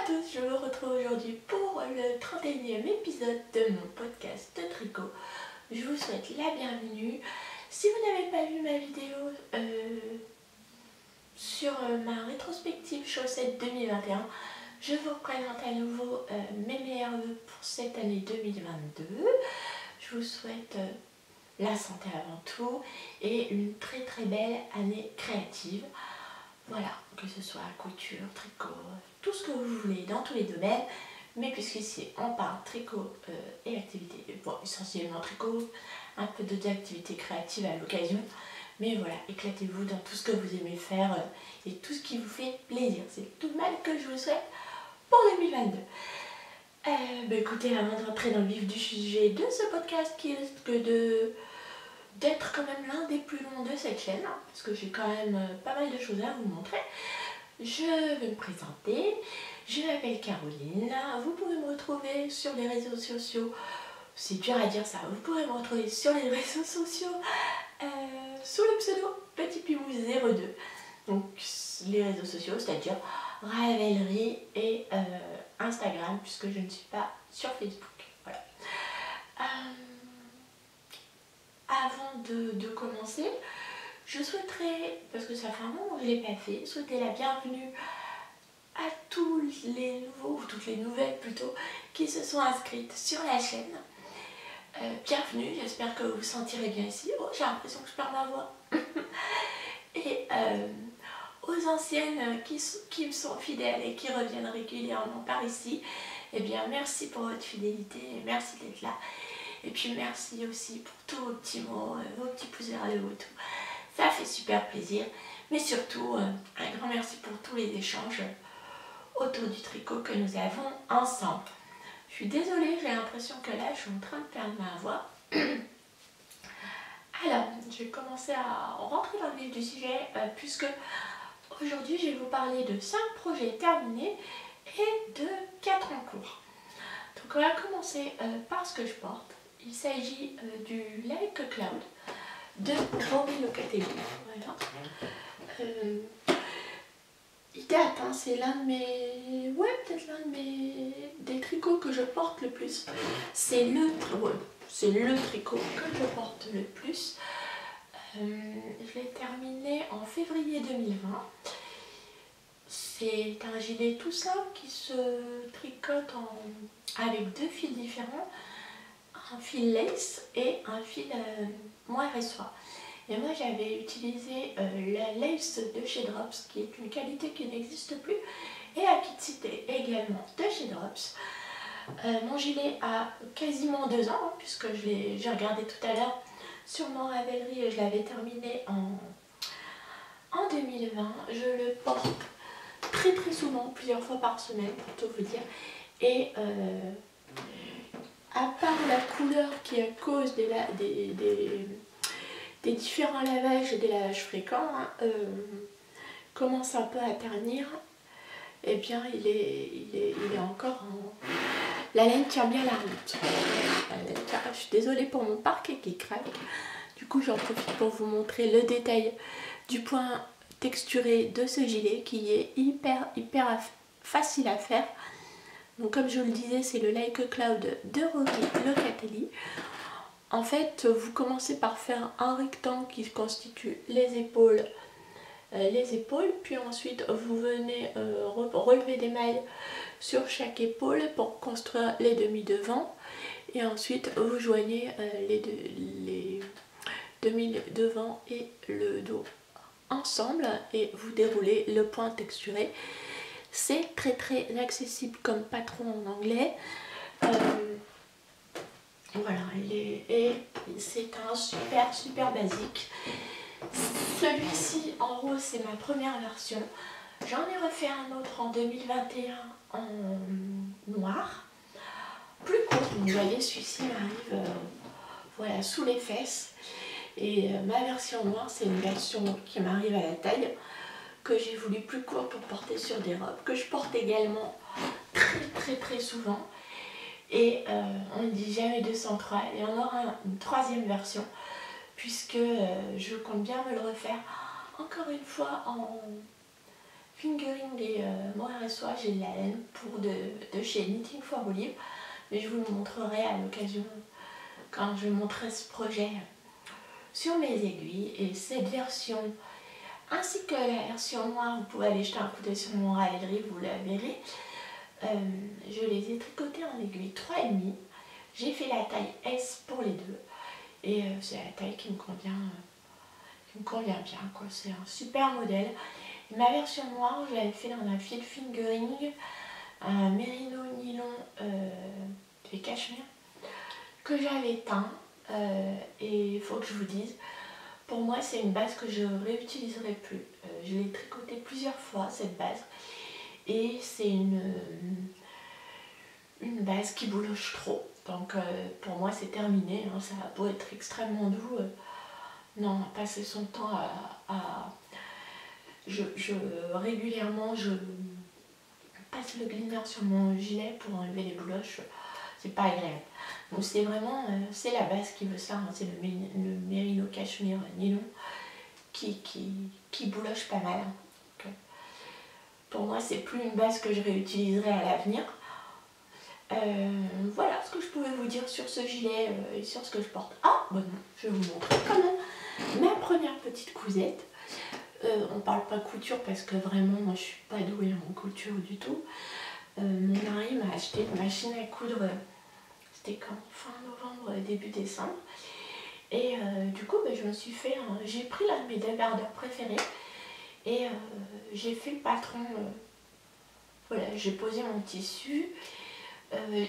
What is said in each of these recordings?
tous, je me retrouve aujourd'hui pour le 31e épisode de mon podcast de tricot. Je vous souhaite la bienvenue. Si vous n'avez pas vu ma vidéo sur ma rétrospective chaussettes 2021, je vous présente à nouveau mes meilleurs vœux pour cette année 2022. Je vous souhaite la santé avant tout et une très belle année créative. Voilà, que ce soit couture, tricot, tout ce que vous voulez dans tous les domaines. Mais puisqu'ici on parle tricot et activités, bon, essentiellement tricot, un peu d'autres activités créatives à l'occasion. Mais voilà, éclatez-vous dans tout ce que vous aimez faire et tout ce qui vous fait plaisir. C'est tout de même que je vous souhaite pour 2022. Écoutez, avant de rentrer dans le vif du sujet de ce podcast qui risque d'être quand même l'un des plus longs de cette chaîne, hein, parce que j'ai quand même pas mal de choses à vous montrer. Je vais me présenter, je m'appelle Caroline, vous pouvez me retrouver sur les réseaux sociaux, c'est dur à dire ça, vous pouvez me retrouver sur les réseaux sociaux sous le pseudo Petit Pimou 02, donc les réseaux sociaux, c'est-à-dire Ravelry et Instagram, puisque je ne suis pas sur Facebook. Voilà. Avant de commencer, je souhaiterais, parce que ça fait un moment que je ne l'ai pas fait, souhaiter la bienvenue à tous les nouveaux, ou toutes les nouvelles plutôt, qui se sont inscrites sur la chaîne. Bienvenue, j'espère que vous vous sentirez bien ici. Oh, j'ai l'impression que je perds ma voix. Et aux anciennes qui me sont fidèles et qui reviennent régulièrement par ici, eh bien merci pour votre fidélité et merci d'être là. Et puis merci aussi pour tous vos petits mots, vos petits pouces vers le haut, tout. Ça fait super plaisir. Mais surtout, un grand merci pour tous les échanges autour du tricot que nous avons ensemble. Je suis désolée, j'ai l'impression que là, je suis en train de perdre ma voix. Alors, je vais commencer à rentrer dans le vif du sujet, puisque aujourd'hui, je vais vous parler de 5 projets terminés et de 4 en cours. Donc, on va commencer par ce que je porte. Il s'agit du Like Cloud de Romy Locatelli. Voilà. Il date, hein, c'est l'un de mes... Ouais, peut-être l'un des tricots que je porte le plus. C'est le tricot que je porte le plus. Je l'ai terminé en février 2020. C'est un gilet tout simple qui se tricote avec 2 fils différents. Un fil lace et un fil moire et soie. Et moi j'avais utilisé la lace de chez Drops, qui est une qualité qui n'existe plus, et la Kit Cité également de chez Drops. Mon gilet a quasiment 2 ans, hein, puisque j'ai regardé tout à l'heure sur mon Ravelry et je l'avais terminé en 2020. Je le porte très souvent, plusieurs fois par semaine pour tout vous dire. Et à part la couleur qui est à cause des différents lavages et des lavages fréquents, hein, commence un peu à ternir, et eh bien il est encore en... La laine tient bien la route. Je suis désolée pour mon parquet qui craque. Du coup j'en profite pour vous montrer le détail du point texturé de ce gilet qui est hyper facile à faire. Donc comme je vous le disais, c'est le Like Cloud de Romy Locatelli. En fait, vous commencez par faire un rectangle qui constitue les épaules, puis ensuite vous venez relever des mailles sur chaque épaule pour construire les demi devant, et ensuite vous joignez les demi devant et le dos ensemble et vous déroulez le point texturé. C'est très accessible comme patron en anglais. Voilà, c'est un super basique. Celui-ci en rose, c'est ma première version. J'en ai refait un autre en 2021 en noir, plus court. Vous voyez, celui-ci m'arrive voilà, sous les fesses. Et ma version noire, c'est une version qui m'arrive à la taille, que j'ai voulu plus court pour porter sur des robes, que je porte également très souvent. Et on ne dit jamais 203, et on aura une 3e version, puisque je compte bien me le refaire encore une fois en fingering et moire soi, j'ai de la laine de chez Knitting for Olive, mais je vous le montrerai à l'occasion quand je montrerai ce projet sur mes aiguilles. Et cette version, ainsi que la version noire, vous pouvez aller jeter un coup d'œil sur mon ravellerie, vous la verrez. Je les ai tricotées en aiguille 3,5. J'ai fait la taille S pour les deux. Et c'est la taille qui me convient bien, quoi. C'est un super modèle. Et ma version noire, je l'avais fait dans un fil fingering, un mérino nylon de cachemire que j'avais teint. Et il faut que je vous dise, pour moi c'est une base que je réutiliserai plus. Je l'ai tricotée plusieurs fois cette base. Et c'est une base qui bouloche trop. Donc pour moi c'est terminé, hein. Ça a beau être extrêmement doux. Non, passer son temps régulièrement je passe le cleaner sur mon gilet pour enlever les bouloches. C'est pas agréable. Donc c'est vraiment, c'est la base qui veut ça, hein. C'est le mérino cachemire nylon qui bouloche pas mal. Donc, pour moi c'est plus une base que je réutiliserai à l'avenir. Voilà ce que je pouvais vous dire sur ce gilet et sur ce que je porte. Ah, bon, je vais vous montrer quand même ma première petite cousette. On parle pas couture parce que vraiment moi je suis pas douée en couture du tout. Mon mari m'a acheté une machine à coudre, c'était quand, fin novembre, début décembre. Et du coup je me suis fait, j'ai pris l'un de mes débardeurs préférés et j'ai fait le patron. Voilà, j'ai posé mon tissu.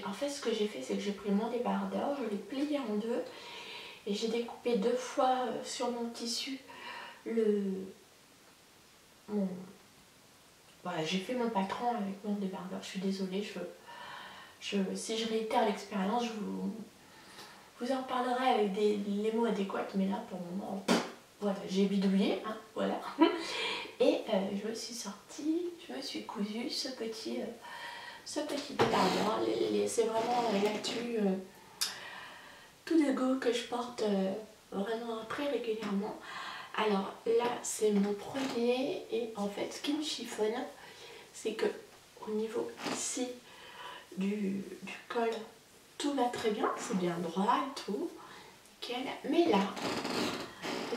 En fait ce que j'ai fait, c'est que j'ai pris mon débardeur, je l'ai plié en deux et j'ai découpé deux fois sur mon tissu voilà, j'ai fait mon patron avec mon débardeur. Je suis désolée, si je réitère l'expérience, je vous en parlerai avec les mots adéquats, mais là pour le moment, voilà, j'ai bidouillé, hein, voilà. Et je me suis sortie, je me suis cousu ce petit débardeur. C'est vraiment là-dessus tout de go que je porte vraiment très régulièrement. Alors là c'est mon premier et en fait ce qui me chiffonne c'est que au niveau ici du col tout va très bien, c'est bien droit et tout, nickel. Mais là,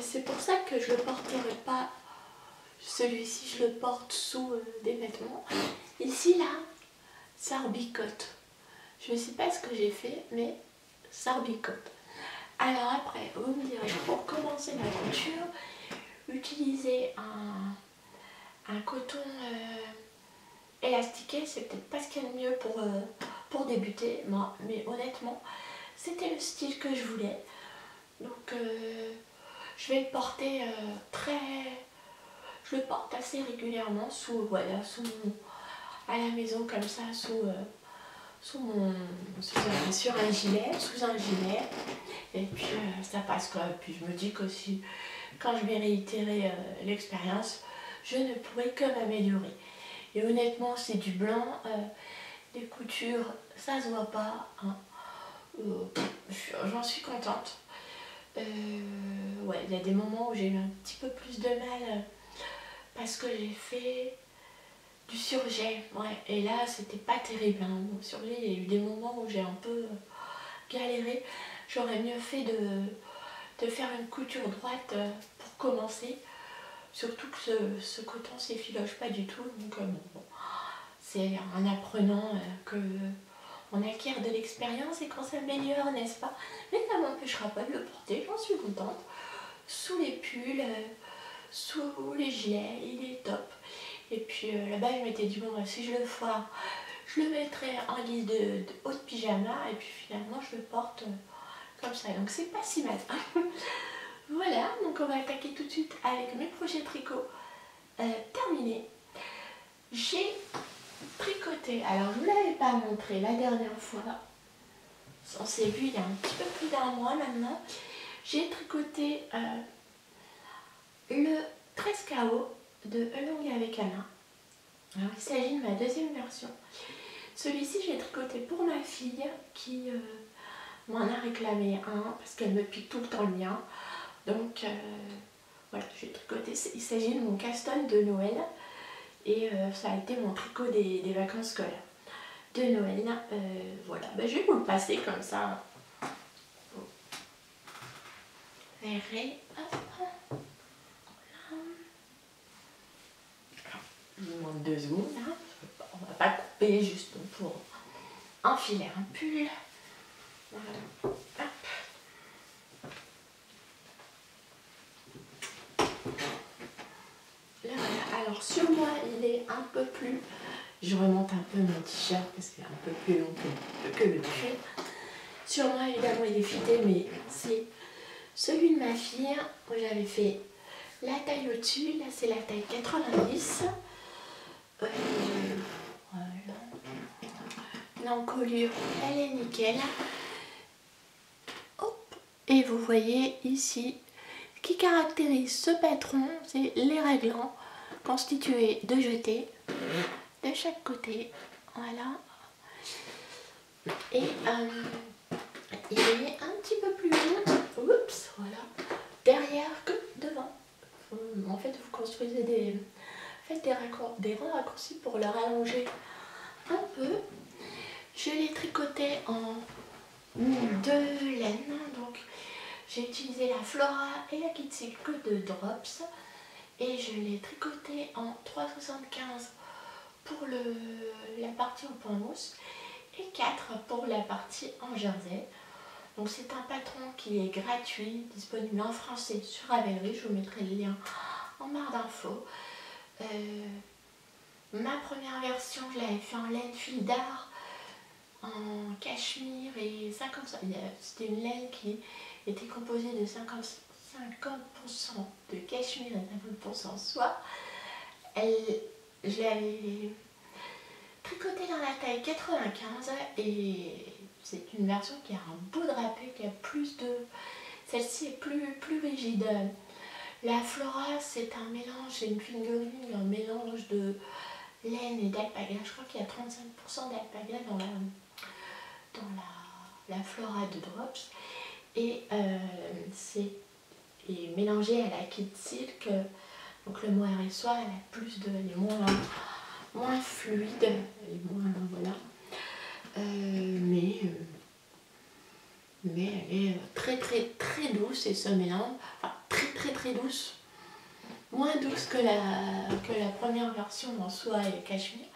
c'est pour ça que je ne le porterai pas, celui-ci je le porte sous des vêtements. Ici là, ça rebicote. Je ne sais pas ce que j'ai fait mais ça rebicote. Alors après, vous me direz, pour commencer la couture, utiliser un coton élastiqué, c'est peut-être pas ce qu'il y a de mieux pour débuter, moi, mais honnêtement, c'était le style que je voulais. Donc je vais le porter je le porte assez régulièrement à la maison comme ça, sur un gilet, sous un gilet. Et puis ça passe quoi. Puis je me dis que si, quand je vais réitérer l'expérience, je ne pourrai que m'améliorer. Et honnêtement, c'est du blanc, les coutures, ça se voit pas, hein. J'en suis contente. Ouais, il y a des moments où j'ai eu un petit peu plus de mal parce que j'ai fait du surjet, ouais, et là c'était pas terrible, hein. Bon, surjet, il y a eu des moments où j'ai un peu galéré. J'aurais mieux fait de faire une couture droite pour commencer, surtout que ce coton s'effiloche pas du tout, donc bon, c'est en apprenant on acquiert de l'expérience et qu'on s'améliore, n'est-ce pas? Mais ça ne m'empêchera pas de le porter, j'en suis contente. Sous les pulls, sous les gilets, il est top. Et puis là-bas, je m'étais dit, bon, si je le foire, je le mettrai en guise de haut de pyjama. Et puis finalement, je le porte comme ça. Donc c'est pas si mal. Voilà, donc on va attaquer tout de suite avec mes projets tricots terminés. J'ai tricoté, alors je ne vous l'avais pas montré la dernière fois, on s'est vu il y a un petit peu plus d'un mois maintenant. J'ai tricoté le 13 KO de Longue avec Alain. Alors il s'agit de ma deuxième version. Celui-ci j'ai tricoté pour ma fille qui m'en a réclamé un parce qu'elle me pique tout le temps le mien. Donc voilà, j'ai tricoté, il s'agit de mon casse-tonne de Noël Et ça a été mon tricot des vacances scolaires de Noël. Voilà, je vais vous le passer comme ça. Vous verrez. Hop. Il me manque 2 secondes. Hein. On va pas couper juste pour enfiler un pull. Voilà. Hop. Là, voilà. Alors sur moi, il est un peu plus... Je remonte un peu mon t-shirt parce qu'il est un peu plus long que le pull. Sur moi, évidemment, il est fité, mais c'est celui de ma fille. Moi, j'avais fait la taille au-dessus. Là, c'est la taille 90. Voilà. L'encolure, elle est nickel. Hop. Et vous voyez ici, ce qui caractérise ce patron, c'est les réglants constitués de jetés de chaque côté. Voilà. Et il est un petit peu plus long. Oups, voilà. Derrière que devant. En fait, vous construisez des rangs raccourcis pour le rallonger un peu. Je l'ai tricoté en 2 laines. Donc, j'ai utilisé la Flora et la Kid Silk de Drops. Et je l'ai tricoté en 3,75 pour la partie en point mousse et 4 pour la partie en jersey. Donc c'est un patron qui est gratuit, disponible en français sur Ravelry. Je vous mettrai le lien en barre d'infos. Ma première version, je l'avais fait en laine fil d'art, en cachemire et 50%. C'était une laine qui était composée de 50% de cachemire et 50% soie. Je l'avais tricotée dans la taille 95 et c'est une version qui a un beau drapé, qui a plus de... Celle-ci est plus rigide. La Flora, c'est un mélange, c'est une fingering, un mélange de laine et d'alpaga. Je crois qu'il y a 35% d'alpaga dans la Flora de Drops. Et c'est mélangé à la Kid Silk. Donc le mohair et soie, elle a plus de... Elle est moins fluide. Elle est moins... Voilà. Mais elle est très douce et ce mélange, enfin très douce, moins douce que la première version en soie et cachemire,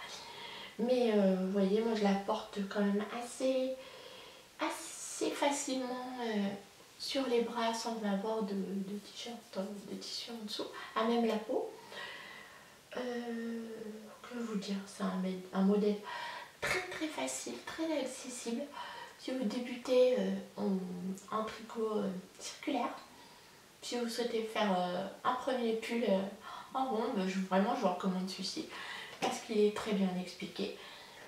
mais vous voyez, moi je la porte quand même assez facilement sur les bras sans avoir de t-shirt, de tissu en dessous, à même la peau. Que vous dire, c'est un modèle très facile, très accessible. Si vous débutez en tricot circulaire, si vous souhaitez faire un premier pull en rond, vraiment je vous recommande celui-ci parce qu'il est très bien expliqué.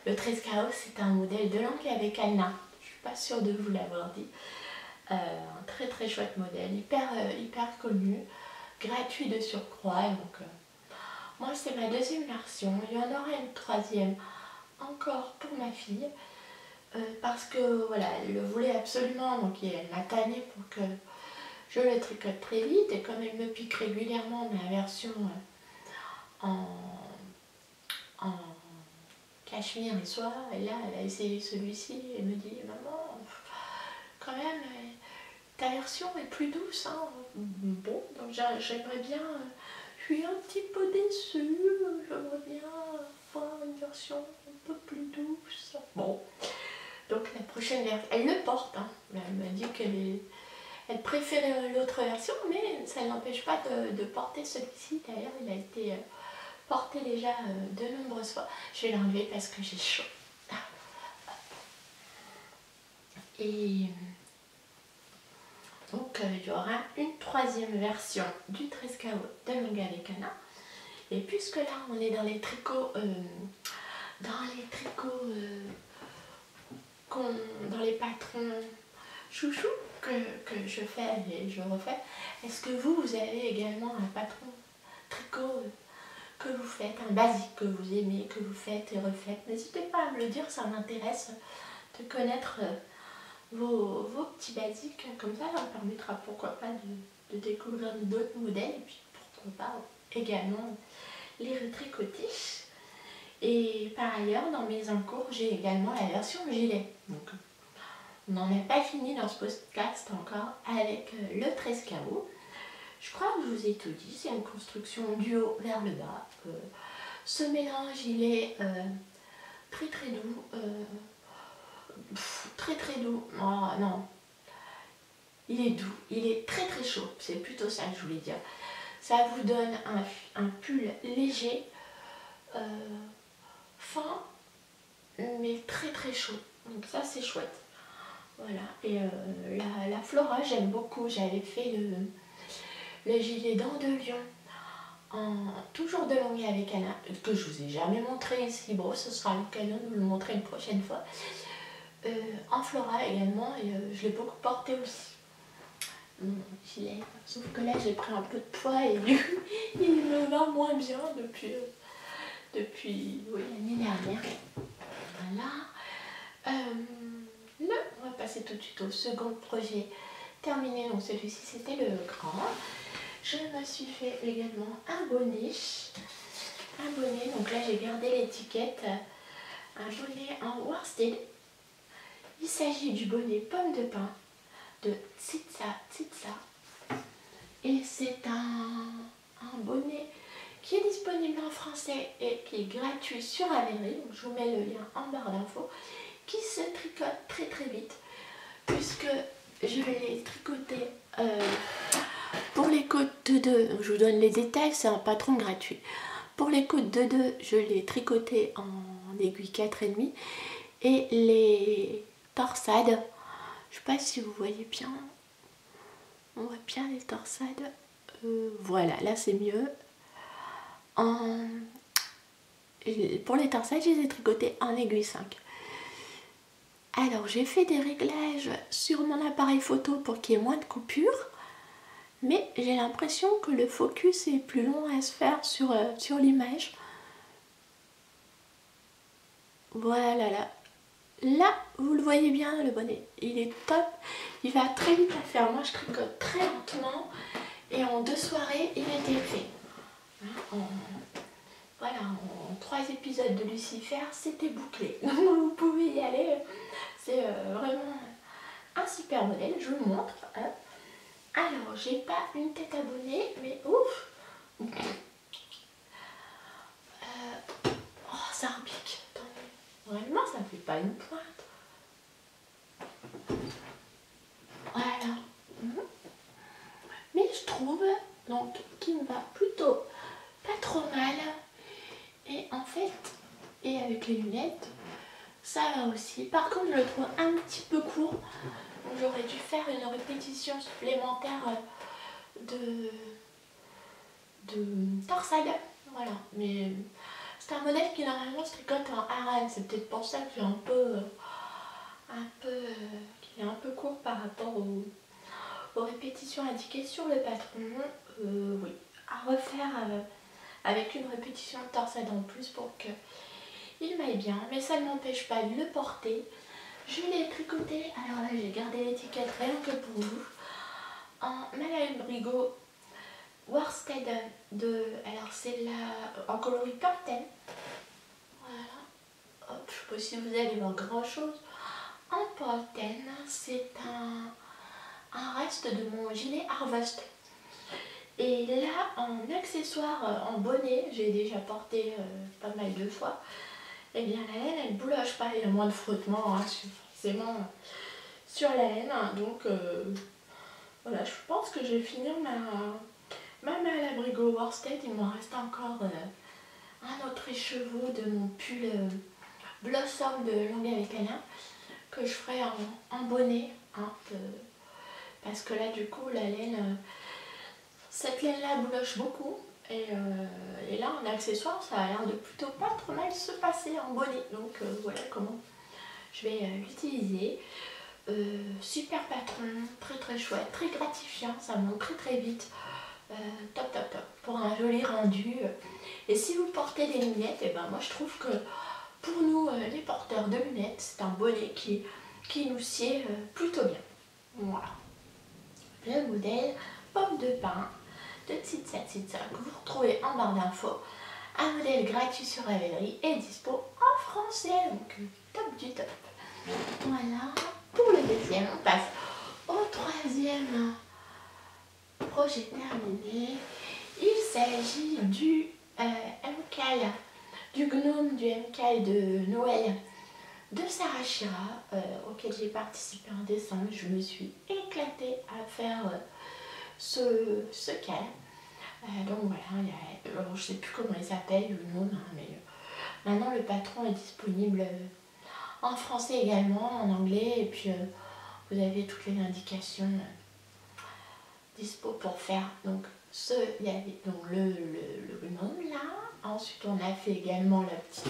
Le 13 Chaos, c'est un modèle de langue avec Alna. Je suis pas sûre de vous l'avoir dit. Un très chouette modèle, hyper connu, gratuit de surcroît. Donc, moi c'est ma 2e version. Il y en aura une 3e encore pour ma fille. Parce que voilà, elle le voulait absolument, donc elle m'a tanné pour que je le tricote très vite. Et comme elle me pique régulièrement ma version en cachemire et soie, et là elle a essayé celui-ci et me dit maman, quand même ta version est plus douce, hein. Bon, donc j'aimerais bien, je suis un petit peu déçue, j'aimerais bien avoir une version un peu plus douce. Bon. Donc la prochaine version, elle le porte, hein. Elle m'a dit qu'elle préférait l'autre version, mais ça ne l'empêche pas de porter celui-ci. D'ailleurs, il a été porté déjà de nombreuses fois. Je vais l'enlever parce que j'ai chaud. Et donc il y aura une 3e version du 13 Chaos de Longue avec Anna. Et puisque là on est dans les tricots, dans les patrons chouchou que je fais et je refais, est-ce que vous avez également un patron tricot que vous faites, un basique que vous aimez, que vous faites et refaites? N'hésitez pas à me le dire, ça m'intéresse de connaître vos petits basiques. Comme ça me permettra pourquoi pas de découvrir d'autres modèles et puis pourquoi pas également les retricoter. Et par ailleurs, dans mes encours, j'ai également la version gilet. Donc, on n'en a pas fini dans ce podcast encore avec le 13 carreaux. Je crois que je vous ai tout dit, c'est une construction du haut vers le bas. Ce mélange, il est très très doux. Très doux. Oh non, il est doux, il est très très chaud. C'est plutôt ça que je voulais dire. Ça vous donne un pull léger, fin, mais très très chaud. Donc ça c'est chouette. Voilà. Et la Flora, j'aime beaucoup. J'avais fait le gilet dents de lion, toujours de longue avec Anna, que je vous ai jamais montré ici. Bon, ce sera l'occasion de vous le montrer une prochaine fois. En Flora également, et je l'ai beaucoup porté aussi. Mon gilet. Sauf que là j'ai pris un peu de poids et il me va moins bien depuis oui, l'année dernière. Voilà. On va passer tout de suite au second projet terminé. Donc celui-ci c'était le grand. Je me suis fait également un bonnet. Donc là j'ai gardé l'étiquette. Un bonnet en worsted. Il s'agit du bonnet pomme de pin de Tsitsa. Et c'est un bonnet qui est disponible en français et qui est gratuit sur Ravelry. Donc je vous mets le lien en barre d'infos, qui se tricote très très vite puisque je vais les tricoter pour les côtes de 2. Je vous donne les détails, c'est un patron gratuit. Pour les côtes de 2, je l'ai tricoté en aiguille 4,5 et les torsades, je sais pas si vous voyez bien, on voit bien les torsades, voilà, là c'est mieux. Pour les torsades, je les ai tricotées en aiguille 5. Alors j'ai fait des réglages sur mon appareil photo pour qu'il y ait moins de coupures, mais j'ai l'impression que le focus est plus long à se faire sur l'image. Voilà, là vous le voyez bien, le bonnet, il est top, il va très vite à faire. Moi je tricote très lentement et en 2 soirées il était fait. Voilà, en 3 épisodes de Lucifer, c'était bouclé. Donc vous pouvez y aller, c'est vraiment un super modèle, je vous le montre. Alors, j'ai pas une tête à bonnet, mais ouf, oh, ça repique. Vraiment, ça ne fait pas une pointe. Voilà. Mais je trouve donc qu'il me va plutôt pas trop mal. Et en fait, et avec les lunettes, ça va aussi. Par contre, je le trouve un petit peu court. Donc j'aurais dû faire une répétition supplémentaire de torsade. Voilà. Mais c'est un modèle qui normalement se tricote en harem. C'est peut-être pour ça que j'ai qu'il est un peu court par rapport aux répétitions indiquées sur le patron. Oui, à refaire avec une répétition de torsade en plus pour qu'il m'aille bien. Mais ça ne m'empêche pas de le porter. Je l'ai tricoté, alors là j'ai gardé l'étiquette rien que pour vous, en Malabrigo Worsted alors c'est là en coloris Purten. Voilà, hop, je sais pas si vous allez voir grand chose. En Purten, c'est un reste de mon gilet Harvest. Et là, en accessoire, en bonnet, j'ai déjà porté pas mal de fois. Et bien la laine, elle ne bouloche pas, il y a moins de frottement forcément sur la laine. Donc voilà, je pense que je vais finir ma Malabrigo Worsted. Il m'en reste encore un autre écheveau de mon pull Blossom de Longue avec Alain que je ferai en bonnet. Parce que là, du coup, la laine, cette laine-là bouloche beaucoup. Et là, en accessoire, ça a l'air de plutôt pas trop mal se passer en bonnet. Donc voilà comment je vais l'utiliser. Super patron, très très chouette, très gratifiant, ça monte très très vite. Top top top pour un joli rendu. Et si vous portez des lunettes, et ben moi je trouve que pour nous les porteurs de lunettes, c'est un bonnet qui nous sied plutôt bien. Voilà. Le modèle pomme de pin de Tsitsa que vous retrouvez en barre d'infos Un modèle gratuit sur Ravelry est dispo en français, donc top du top. Voilà, pour le deuxième, on passe au troisième projet terminé. Il s'agit du MCAL, du gnome du MCAL de Noël de Sarah Schira, auquel j'ai participé en décembre. Je me suis éclatée à faire ce cal. Donc voilà, je ne sais plus comment il s'appelle, le gnome, hein, mais maintenant le patron est disponible en français également, en anglais, et puis vous avez toutes les indications dispo pour faire. Donc il y avait donc le gnome là. Ensuite on a fait également la petite,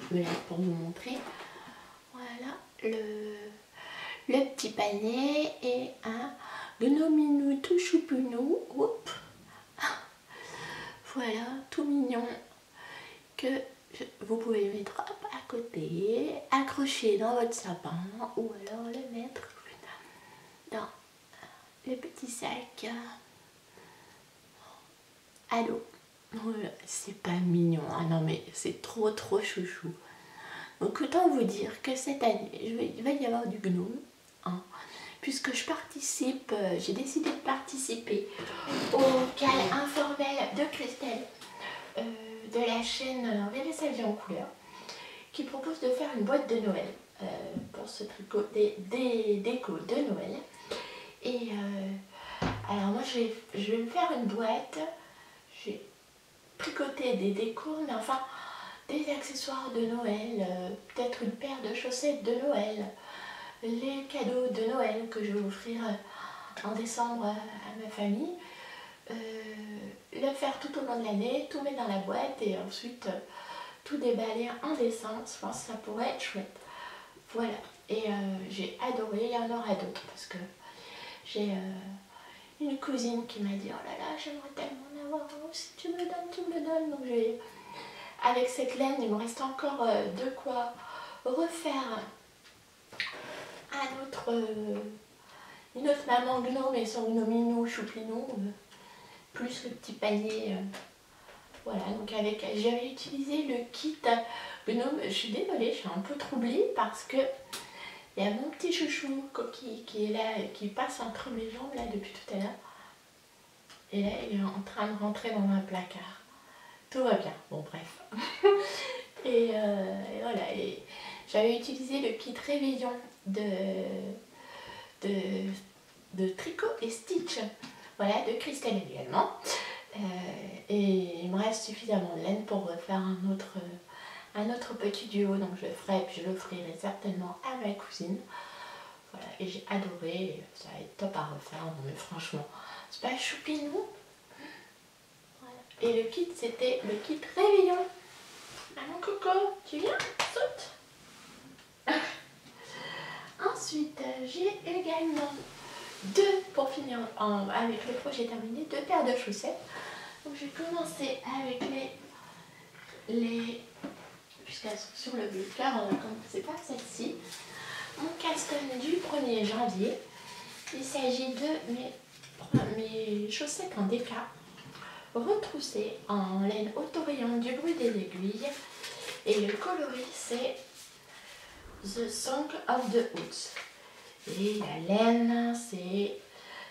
je vais pour vous montrer. Voilà le petit panier et un gnominou tout choupounou. Voilà, tout mignon, que vous pouvez mettre hop, à côté, accrocher dans votre sapin ou alors le mettre dans le petit sac à l'eau. Voilà, c'est pas mignon, hein, non mais c'est trop chouchou. Donc autant vous dire que cette année, il va y avoir du gnome, hein, puisque je participe, j'ai décidé de participer au cal informel de Christelle de la chaîne VLSL en couleur, qui propose de faire une boîte de Noël pour se tricoter des décos de Noël. Et alors moi je vais me faire une boîte, j'ai tricoté des décos, mais enfin des accessoires de Noël, peut-être une paire de chaussettes de Noël, les cadeaux de Noël que je vais offrir en décembre à ma famille, le faire tout au long de l'année, tout mettre dans la boîte et ensuite tout déballer en décembre. Je pense que ça pourrait être chouette. Voilà, et j'ai adoré, il y en aura d'autres parce que j'ai une cousine qui m'a dit oh là là, j'aimerais tellement en avoir un, si tu me le donnes, tu me le donnes. Donc avec cette laine, il me reste encore de quoi refaire une autre maman gnome et son gnominou choupinou, plus le petit panier. Voilà, donc j'avais utilisé le kit gnome. Je suis désolée, je suis un peu troublée parce que il y a mon petit chouchou qui est là, qui passe entre mes jambes là depuis tout à l'heure. Et là, il est en train de rentrer dans un placard. Tout va bien, bon bref. et voilà, et j'avais utilisé le kit réveillon de tricot et stitch, voilà, de Christelle également. Et il me reste suffisamment de laine pour refaire un autre petit duo, donc je le ferai, puis je l'offrirai certainement à ma cousine. Voilà, et j'ai adoré, ça va être top à refaire, non mais franchement, c'est pas choupinou. Voilà. Et le kit, c'était le kit réveillon. Maman Coco, tu viens? Saute. Ensuite, j'ai également pour finir avec le projet terminé, 2 paires de chaussettes. Donc je vais commencer avec puisqu'elles sont sur le bleu clair, on va commencer par celle-ci. Mon custom du 1er janvier. Il s'agit de mes chaussettes en déca, retroussées en laine auto-rayon du bruit des aiguilles. Et le coloris c'est The Song of the Woods. Et la laine c'est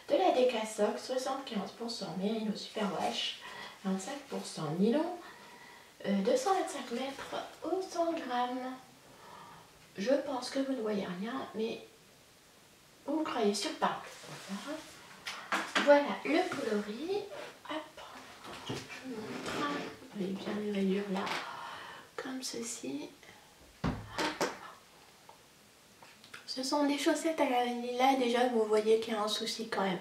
de la Decasoc, 75% Merino Superwash, 25% nylon, 225 mètres au 100 grammes. Je pense que vous ne voyez rien, mais vous me croyez sur parole. Voilà le coloris. Hop, je vous montre. Vous voyez bien les rayures là, comme ceci. Ce sont des chaussettes à la vanilla. Déjà, vous voyez qu'il y a un souci quand même.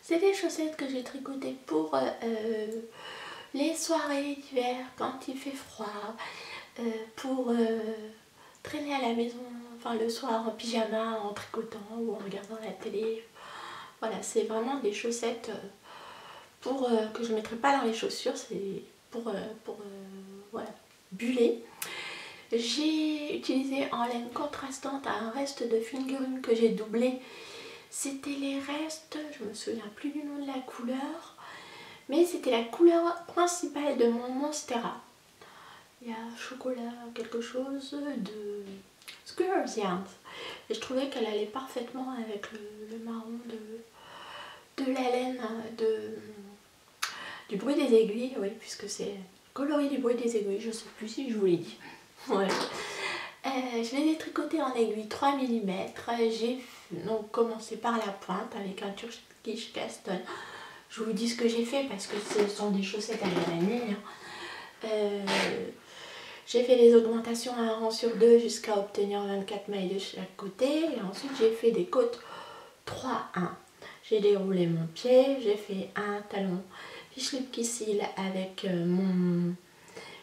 C'est des chaussettes que j'ai tricotées pour les soirées d'hiver quand il fait froid, pour traîner à la maison, enfin le soir en pyjama, en tricotant ou en regardant la télé. Voilà, c'est vraiment des chaussettes que je ne mettrai pas dans les chaussures, c'est pour voilà, buller. J'ai utilisé en laine contrastante un reste de fingering que j'ai doublé. C'était les restes, je me souviens plus du nom de la couleur, mais c'était la couleur principale de mon Monstera. Il y a chocolat, quelque chose de Squirrels Yarn. Et je trouvais qu'elle allait parfaitement avec le marron de la laine du bruit des aiguilles, oui, puisque c'est coloris du bruit des aiguilles, je ne sais plus si je vous l'ai dit. Ouais. Je l'ai détricoté en aiguille 3 mm. J'ai donc commencé par la pointe avec un Turkish Caston. Je vous dis ce que j'ai fait parce que ce sont des chaussettes à la vanille. J'ai fait les augmentations à 1 rang sur 2 jusqu'à obtenir 24 mailles de chaque côté. Et ensuite j'ai fait des côtes 3-1. J'ai déroulé mon pied, j'ai fait un talon Fish-Lip Kissil avec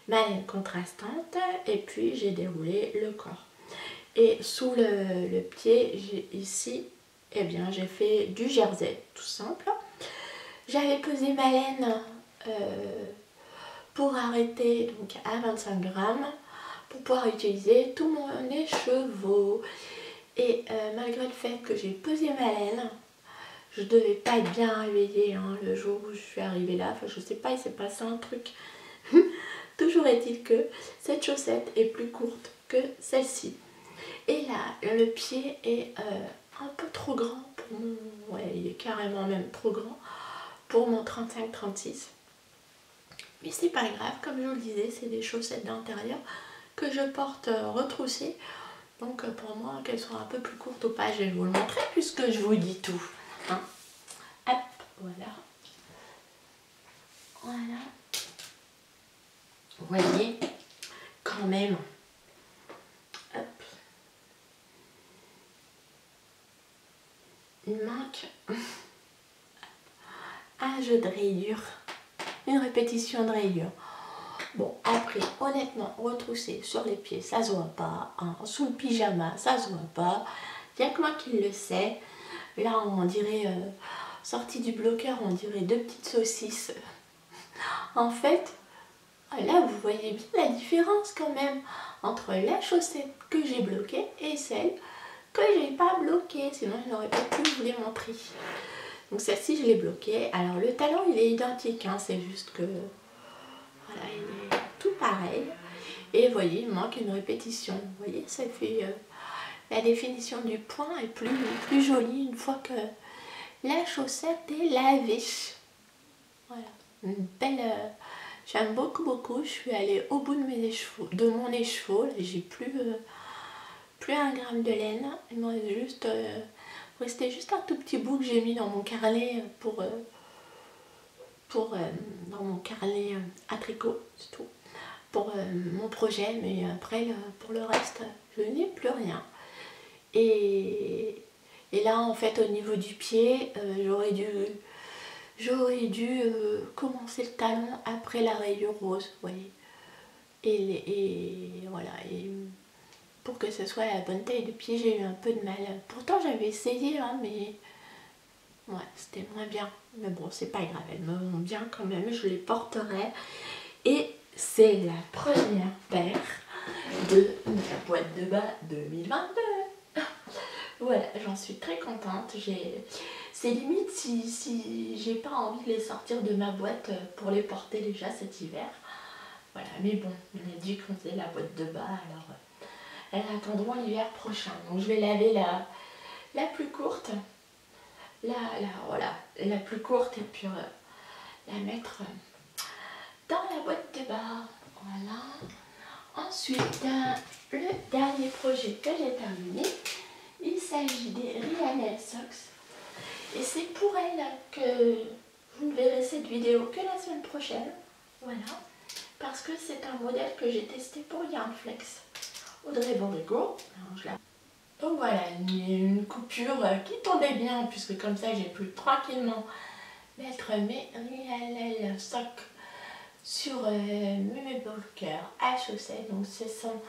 ma laine contrastante et puis j'ai déroulé le corps. Et sous le pied, ici, eh bien j'ai fait du jersey, tout simple. J'avais pesé ma laine pour arrêter donc à 25 grammes pour pouvoir utiliser tout mon écheveau. Et malgré le fait que j'ai pesé ma laine, je devais pas être bien réveillée hein, le jour où je suis arrivée là. Enfin, je sais pas, il s'est passé un truc. Toujours est-il que cette chaussette est plus courte que celle-ci. Et là, le pied est un peu trop grand pour mon... Ouais, il est carrément même trop grand pour mon 35-36. Mais c'est pas grave, comme je vous le disais, c'est des chaussettes d'intérieur que je porte retroussées. Donc pour moi, qu'elles soient un peu plus courtes ou pas, je vais vous le montrer puisque je vous dis tout. Hein. Hop, voilà. Voilà. Vous voyez, quand même. Hop. Il manque un jeu de rayures, une répétition de rayures. Bon, après, honnêtement, retrousser sur les pieds, ça se voit pas. Hein. Sous le pyjama, ça se voit pas. Il n'y a que moi qui le sais. Là, on dirait, sorti du bloqueur, on dirait 2 petites saucisses. En fait, là, vous voyez bien la différence quand même entre la chaussette que j'ai bloquée et celle que j'ai pas bloquée. Sinon, je n'aurais pas pu vous les montrer. Donc celle-ci, je l'ai bloquée. Alors, le talon, il est identique. Hein, c'est juste que... Voilà, il est tout pareil. Et vous voyez, il manque une répétition. Vous voyez, ça fait... la définition du point est plus jolie une fois que la chaussette est lavée. Voilà, une belle... j'aime beaucoup. Je suis allée au bout de mon écheveau. J'ai plus 1 gramme de laine. Il me reste juste, restait juste un tout petit bout que j'ai mis dans mon carnet dans mon carnet à tricot, c'est tout. Pour mon projet, mais après pour le reste, je n'ai plus rien. Et là, en fait, au niveau du pied, j'aurais dû commencer le talon après la rayure rose, vous voyez. Et voilà, et pour que ce soit la bonne taille de pied, j'ai eu un peu de mal. Pourtant, j'avais essayé, hein, mais ouais, c'était moins bien. Mais bon, c'est pas grave, elles me vont bien quand même, je les porterai. Et c'est la première paire de la boîte de bas 2022. Voilà, j'en suis très contente. C'est limite si j'ai pas envie de les sortir de ma boîte pour les porter déjà cet hiver. Voilà, mais bon, on a dit qu'on faisait la boîte de bas, alors elles attendront l'hiver prochain. Donc je vais laver la plus courte, voilà, la plus courte et puis la mettre dans la boîte de bas. Voilà. Ensuite, le dernier projet que j'ai terminé, il s'agit des Rihanna Socks. Et c'est pour elle que vous ne verrez cette vidéo que la semaine prochaine. Voilà. Parce que c'est un modèle que j'ai testé pour Yarnflex. Audrey Borigo. Donc voilà, une coupure qui tombait bien, puisque comme ça j'ai pu tranquillement mettre mes Rihanna Socks sur mes bloqueurs à chaussettes. Donc ce sont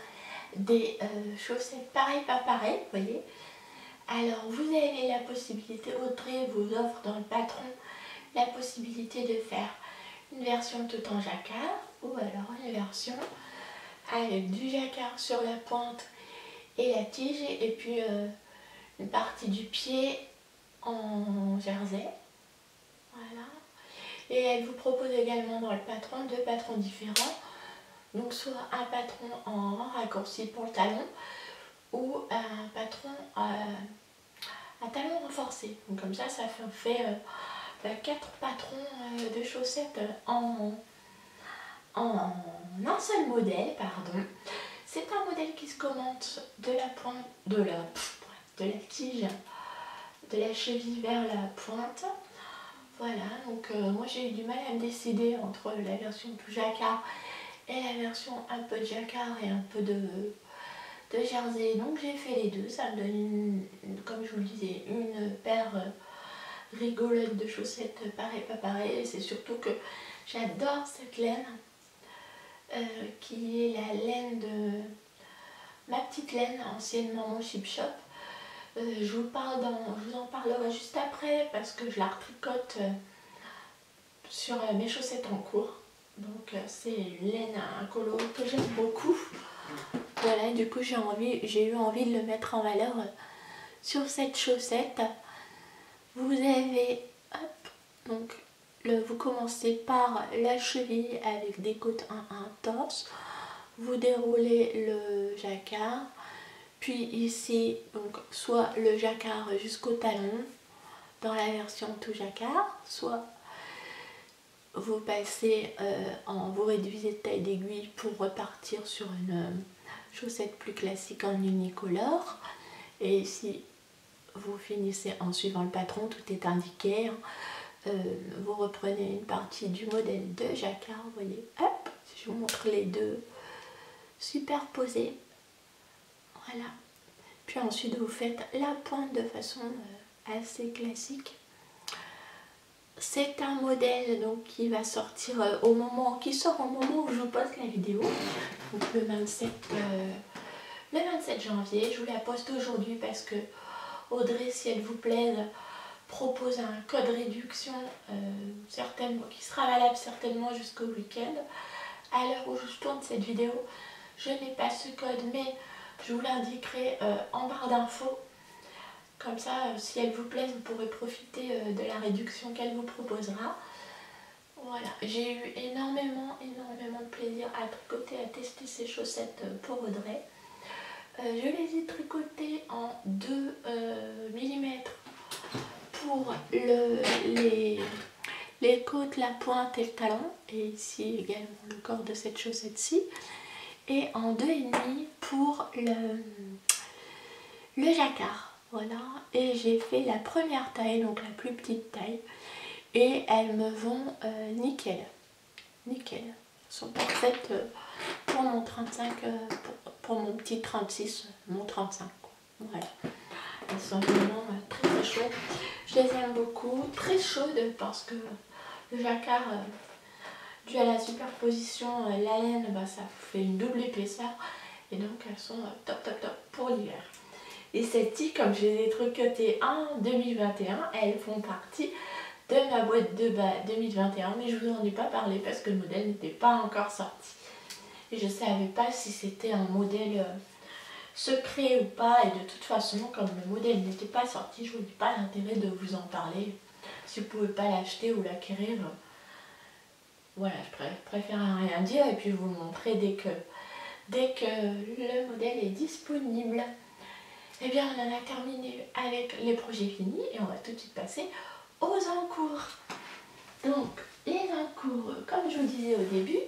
des chaussettes pareil pas pareil, vous voyez. Alors vous avez la possibilité, Audrey vous offre dans le patron la possibilité de faire une version tout en jacquard ou alors une version avec du jacquard sur la pointe et la tige et puis une partie du pied en jersey. Voilà. Et elle vous propose également dans le patron 2 patrons différents. Donc soit un patron en raccourci pour le talon ou un patron à talon renforcé. Donc comme ça fait 4 patrons de chaussettes en un seul modèle, pardon. C'est un modèle qui se commente de la pointe, de la tige, de la cheville vers la pointe. Voilà, donc moi j'ai eu du mal à me décider entre la version tout jacquard et la version un peu de jacquard et un peu de jersey. Donc j'ai fait les deux, ça me donne, comme je vous le disais, une paire rigolote de chaussettes pareil pas pareil. Et c'est surtout que j'adore cette laine qui est la laine de ma petite laine, anciennement mon Chip Shop. Je vous en parlerai juste après parce que je la retricote sur mes chaussettes en cours. Donc c'est une laine à un coloris que j'aime beaucoup. Voilà, du coup j'ai eu envie de le mettre en valeur sur cette chaussette. Vous avez, hop, donc vous commencez par la cheville avec des côtes 1 torse. Vous déroulez le jacquard. Puis ici, donc soit le jacquard jusqu'au talon dans la version tout jacquard, soit vous passez vous réduisez de taille d'aiguille pour repartir sur une chaussette plus classique en unicolore. Et ici, vous finissez en suivant le patron, tout est indiqué. Vous reprenez une partie du modèle de jacquard, vous voyez, hop, je vous montre les deux superposés. Voilà. Puis ensuite vous faites la pointe de façon assez classique. C'est un modèle donc qui va sortir qui sort au moment où je vous poste la vidéo. Donc le 27 janvier. Je vous la poste aujourd'hui parce que Audrey, si elle vous plaise, propose un code réduction qui sera valable certainement jusqu'au week-end. À l'heure où je tourne cette vidéo, je n'ai pas ce code, mais je vous l'indiquerai en barre d'infos. Comme ça, si elle vous plaît, vous pourrez profiter de la réduction qu'elle vous proposera. Voilà, j'ai eu énormément de plaisir à tricoter, à tester ces chaussettes pour Audrey. Je les ai tricotées en 2 mm pour les côtes, la pointe et le talon. Et ici également le corps de cette chaussette-ci. Et en 2,5 pour le jacquard. Voilà, et j'ai fait la première taille, donc la plus petite taille, et elles me vont nickel. Nickel. Elles sont parfaites pour mon 35, pour mon petit 36, mon 35. Quoi. Voilà. Elles sont vraiment très très chouettes. Je les aime beaucoup. Très chaudes parce que le jacquard, dû à la superposition, la laine, ça fait une double épaisseur. Et donc elles sont top pour l'hiver. Et celles-ci, comme je les ai tricotées en 2021, elles font partie de ma boîte de bas 2021, mais je vous en ai pas parlé parce que le modèle n'était pas encore sorti. Et je ne savais pas si c'était un modèle secret ou pas, et de toute façon, comme le modèle n'était pas sorti, je ne voyais pas l'intérêt de vous en parler. Si vous ne pouvez pas l'acheter ou l'acquérir, voilà, je préfère rien dire et puis vous le montrer dès que le modèle est disponible. Et bien on en a terminé avec les projets finis et on va tout de suite passer aux encours. Donc les encours, comme je vous disais au début,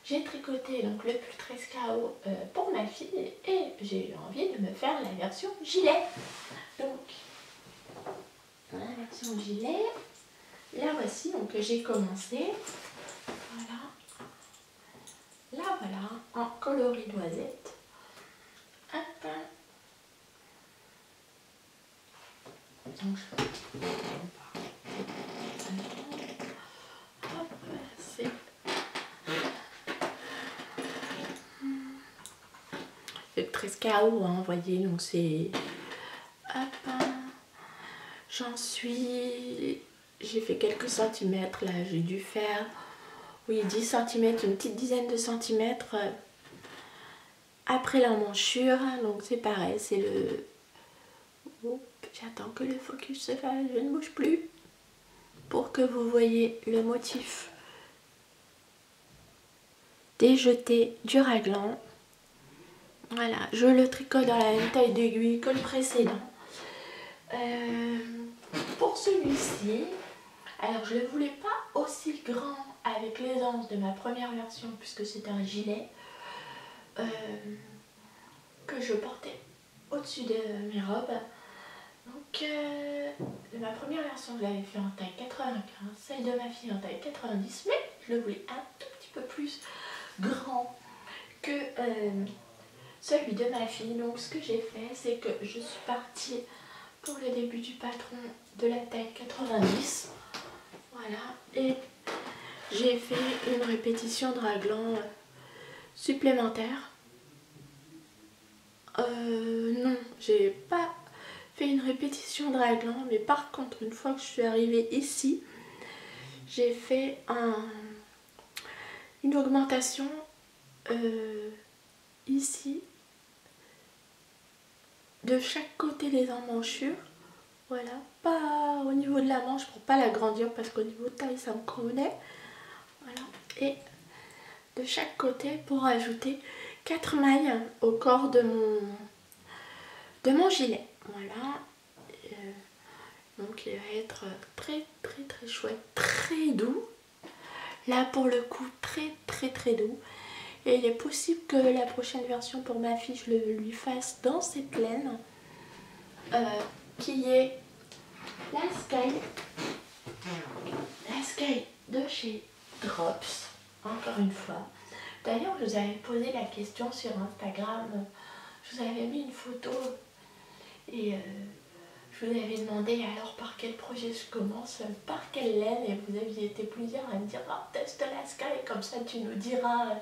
j'ai tricoté donc le pull 13 KO pour ma fille et j'ai eu envie de me faire la version gilet. Donc la version gilet, la voici, donc j'ai commencé. Voilà. Là voilà, en coloris noisette. Hop. Donc, c'est 13 KO, hein, vous voyez, donc c'est... Hop, j'en suis... J'ai fait quelques centimètres, là, j'ai dû faire... Oui, 10 cm, une petite dizaine de centimètres après l'emmanchure. Donc c'est pareil, c'est le... Oh, j'attends que le focus se fasse, je ne bouge plus. pour que vous voyez le motif des jetés du raglan. Voilà, je le tricote dans la même taille d'aiguille que le précédent. Pour celui-ci, alors je ne le voulais pas aussi grand avec les anses de ma première version puisque c'est un gilet que je portais au-dessus de mes robes. Donc ma première version je l'avais fait en taille 95, celle de ma fille en taille 90, mais je le voulais un tout petit peu plus grand que celui de ma fille. Donc ce que j'ai fait, c'est que je suis partie pour le début du patron de la taille 90. Voilà, et j'ai fait une répétition de raglan supplémentaire. Non, j'ai pas fait une répétition de raglan, mais par contre, une fois que je suis arrivée ici, j'ai fait une augmentation ici de chaque côté des emmanchures. Voilà, pas au niveau de la manche pour pas l'agrandir parce qu'au niveau de taille ça me convenait. Voilà, et de chaque côté pour ajouter 4 mailles au corps de mon gilet. Voilà, donc il va être très chouette, très doux. Là pour le coup très doux. Et il est possible que la prochaine version pour ma fille je le lui fasse dans cette laine qui est la Sky de chez Drops, encore une fois. D'ailleurs, je vous avais posé la question sur Instagram, je vous avais mis une photo et je vous avais demandé alors par quel projet je commence, par quelle laine, et vous aviez été plusieurs à me dire oh, teste la Sky, comme ça tu nous diras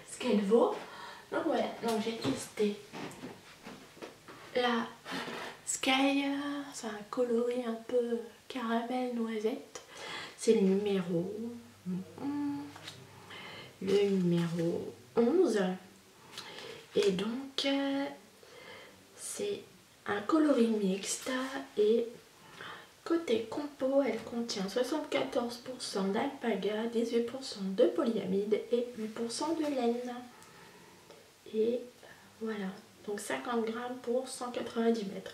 ce qu'elle vaut. Donc voilà, donc j'ai testé la Sky, c'est un coloris un peu caramel noisette, c'est le numéro 11 et donc c'est un coloris mixte et côté compo elle contient 74% d'alpaga, 18% de polyamide et 8% de laine. Et voilà, donc 50 grammes pour 190 mètres.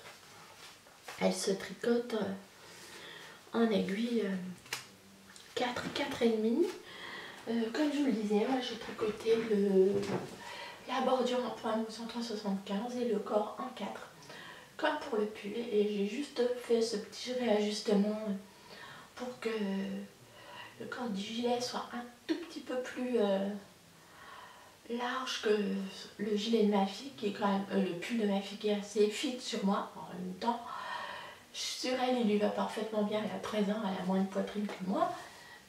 Elle se tricote en aiguille 4,5. Comme je vous le disais, moi j'ai tricoté la bordure en point mousse en 3,75 et le corps en 4, comme pour le pull. Et j'ai juste fait ce petit réajustement pour que le corps du gilet soit un tout petit peu plus large que le gilet de ma fille, qui est quand même le pull de ma fille qui est assez fit sur moi. En même temps, sur elle il lui va parfaitement bien, elle a 13 ans, elle a moins de poitrine que moi,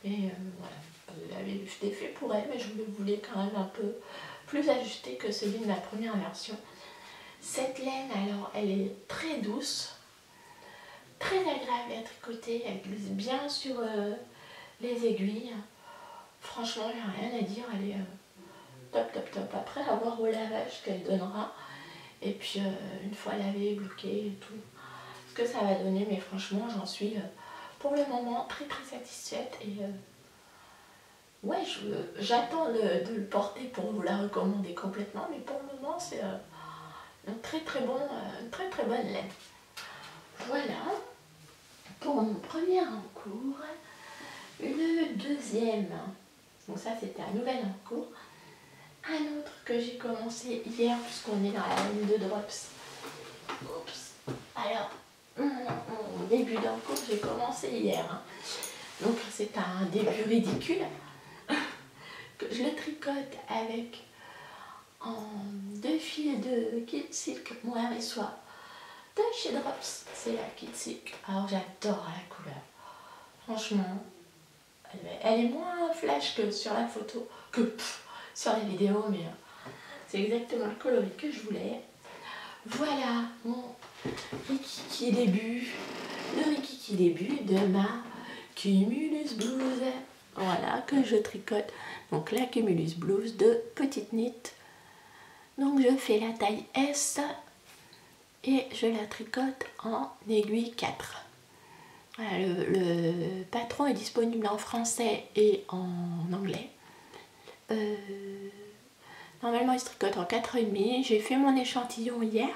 mais voilà. C'était fait pour elle, mais je le voulais quand même un peu plus ajusté que celui de ma première version. Cette laine, alors, elle est très douce, très agréable à tricoter, elle glisse bien sur les aiguilles. Franchement, j'ai rien à dire, elle est top. Après avoir au lavage qu'elle donnera, et puis une fois lavée, bloquée et tout, ce que ça va donner, mais franchement, j'en suis pour le moment très satisfaite et ouais, j'attends de le porter pour vous la recommander complètement, mais pour le moment c'est une très bonne laine. Voilà pour mon premier encours. Le deuxième, donc ça c'était un nouvel encours. Un autre que j'ai commencé hier puisqu'on est dans la laine de Drops. Oups. Alors, mon début d'encours j'ai commencé hier. Hein. Donc c'est un début ridicule. Que je le tricote avec en 2 fils de Kid Silk Mohair et Soie de chez Drops. C'est la Kid Silk. Alors j'adore la couleur. Franchement, elle est moins flash que sur la photo, que sur la vidéo, mais c'est exactement le coloris que je voulais. Voilà mon Rikiki début, le Rikiki début de ma Cumulus Blouse. Voilà, que je tricote. Donc la Cumulus Blouse de petite knit. Donc je fais la taille S et je la tricote en aiguille 4. Voilà, le patron est disponible en français et en anglais. Normalement il se tricote en 4,5. J'ai fait mon échantillon hier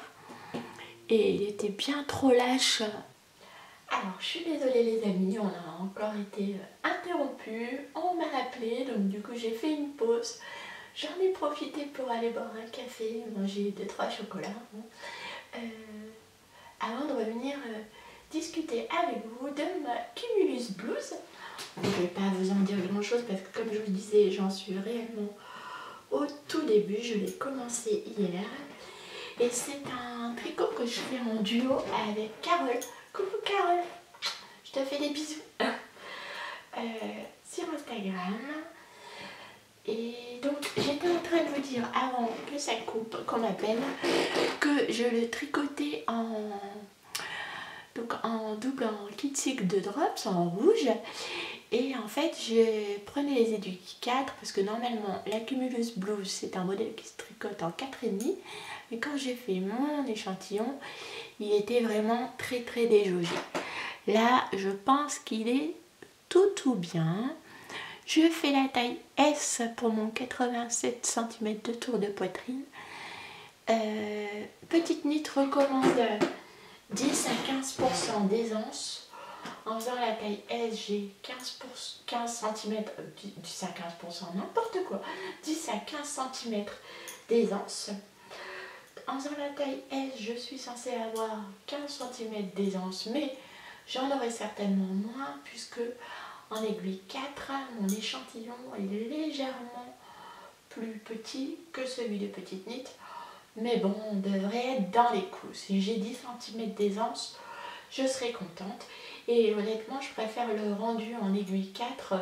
et il était bien trop lâche. Alors je suis désolée les amis, on a encore été interrompu, on m'a appelé, donc du coup j'ai fait une pause. J'en ai profité pour aller boire un café, manger 2-3 chocolats, avant de revenir discuter avec vous de ma Cumulus Blues. Je ne vais pas vous en dire grand chose parce que comme je vous disais, j'en suis réellement au tout début, je l'ai commencé hier. Et c'est un tricot que je fais en duo avec Carole. Coucou Carole, je te fais des bisous sur Instagram. Et donc j'étais en train de vous dire avant que ça coupe, qu'on m'appelle, que je le tricotais en double en kit cycle de drops en rouge. Et en fait je prenais les aiguilles 4 parce que normalement la Cumulus Blues c'est un modèle qui se tricote en 4,5. Mais quand j'ai fait mon échantillon, il était vraiment très déjaugé. Là je pense qu'il est tout bien. Je fais la taille S pour mon 87 cm de tour de poitrine. Petite knit recommande 10 à 15% d'aisance. En faisant la taille S, j'ai 15 cm, 10 à 15%, n'importe quoi, 10 à 15 cm d'aisance. En faisant la taille S, je suis censée avoir 15 cm d'aisance, mais j'en aurai certainement moins puisque en aiguille 4, mon échantillon est légèrement plus petit que celui de petite knit. Mais bon, on devrait être dans les coups. Si j'ai 10 cm d'aisance, je serai contente. Et honnêtement, je préfère le rendu en aiguille 4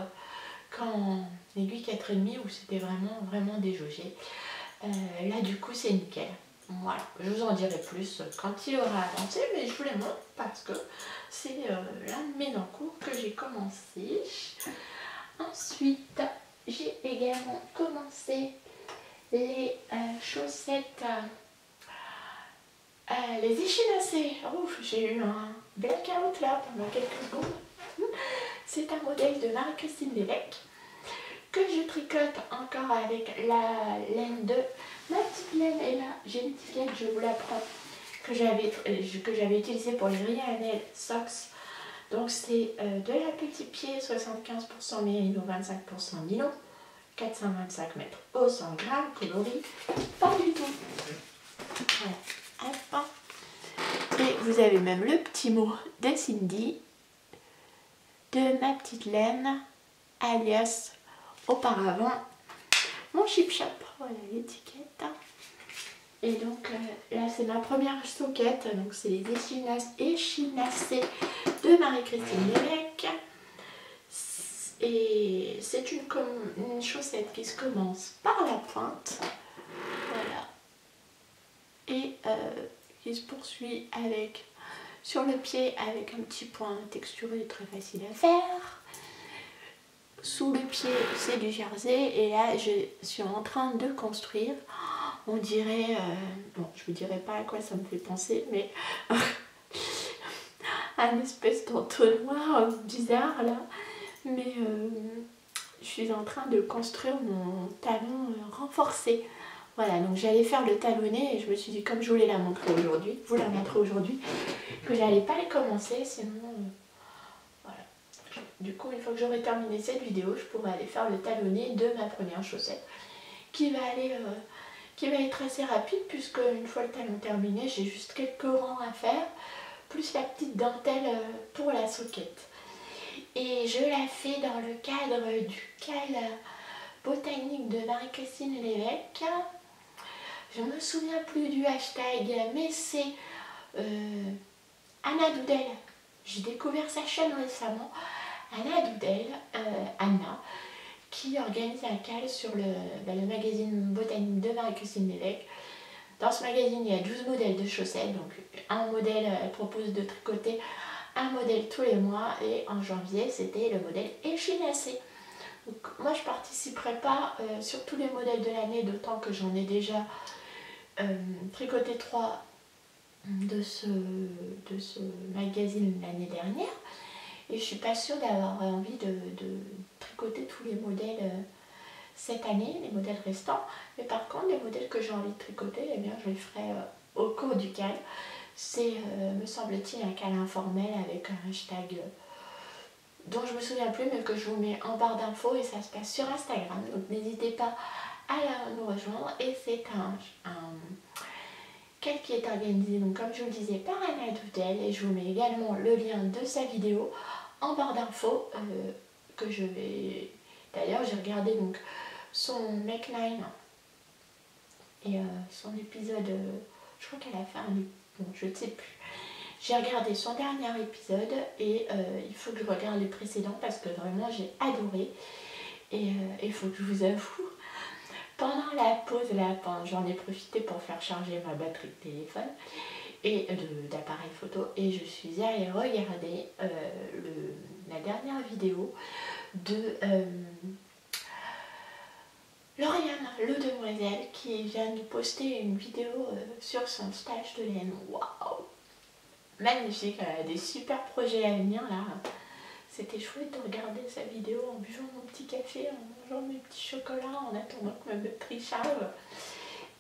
qu'en aiguille 4,5 où c'était vraiment déjaugé. Là, du coup, c'est nickel. Voilà, je vous en dirai plus quand il aura avancé, mais je vous les montre parce que c'est l'un de mes encours que j'ai commencé. Ensuite, j'ai également commencé les chaussettes, les échinacées. Ouf, j'ai eu un blackout là pendant quelques secondes. C'est un modèle de Marie-Christine Lévesque que je tricote encore avec la laine de ma petite laine. Et là, j'ai l'étiquette, je vous la prends, que j'avais utilisée pour les Rihanna Socks. Donc c'est de la petit pied, 75% mérino, 25% nylon, 425 mètres au 100 grammes, coloris pas du tout. Voilà, enfin. Et vous avez même le petit mot de Cindy, de ma petite laine, alias auparavant mon Chip Shop. Voilà l'étiquette. Et donc là c'est ma première soquette, donc c'est les échinacées de Marie-Christine Lévesque. Et c'est une chaussette qui se commence par la pointe, voilà, et qui se poursuit avec sur le pied avec un petit point texturé très facile à faire. Sous le pied c'est du jersey et là je suis en train de construire, on dirait, bon je vous dirai pas à quoi ça me fait penser, mais un espèce d'entonnoir bizarre là, mais je suis en train de construire mon talon renforcé. Voilà, donc j'allais faire le talonnet et je me suis dit, comme je voulais la montrer aujourd'hui, vous la montrer aujourd'hui, que j'allais pas les commencer, sinon voilà. Du coup, une fois que j'aurai terminé cette vidéo, je pourrai aller faire le talonnet de ma première chaussette, qui va être assez rapide, puisque une fois le talon terminé, j'ai juste quelques rangs à faire, plus la petite dentelle pour la soquette. Et je la fais dans le cadre du cal botanique de Marie-Christine Lévesque. Je me souviens plus du hashtag, mais c'est Anna Doudel. J'ai découvert sa chaîne récemment. Anna Doudel, Anna, qui organise un cal sur le magazine botanique de Marie-Christine Lévesque. Dans ce magazine, il y a 12 modèles de chaussettes. Donc un modèle, elle propose de tricoter un modèle tous les mois. Et en janvier, c'était le modèle échinacé. Donc, moi, je ne participerai pas sur tous les modèles de l'année, d'autant que j'en ai déjà tricoté 3 de ce magazine l'année dernière. Et je suis pas sûre d'avoir envie de tricoter tous les modèles cette année, les modèles restants. Mais par contre, les modèles que j'ai envie de tricoter, eh bien, je les ferai au cours du cal. C'est, me semble-t-il, un cal informel avec un hashtag dont je me souviens plus, mais que je vous mets en barre d'infos, et ça se passe sur Instagram. Donc n'hésitez pas à nous rejoindre. Et c'est un cal qui est organisé, donc comme je vous le disais, par Anna Doudel, et je vous mets également le lien de sa vidéo en barre d'infos que je vais... D'ailleurs, j'ai regardé donc son Make9 et son épisode, je crois qu'elle a fait un... Bon, je ne sais plus. J'ai regardé son dernier épisode et il faut que je regarde les précédents parce que vraiment j'ai adoré. Et il faut que je vous avoue, pendant la pause, là, j'en ai profité pour faire charger ma batterie de téléphone et d'appareil photo, et je suis allée regarder la dernière vidéo de Lauriane Le Demoiselle, qui vient de poster une vidéo sur son stage de laine. Waouh! Magnifique, elle a des super projets à venir là. C'était chouette de regarder sa vidéo en buvant mon petit café, en mangeant mes petits chocolats, en attendant que ma batterie charge.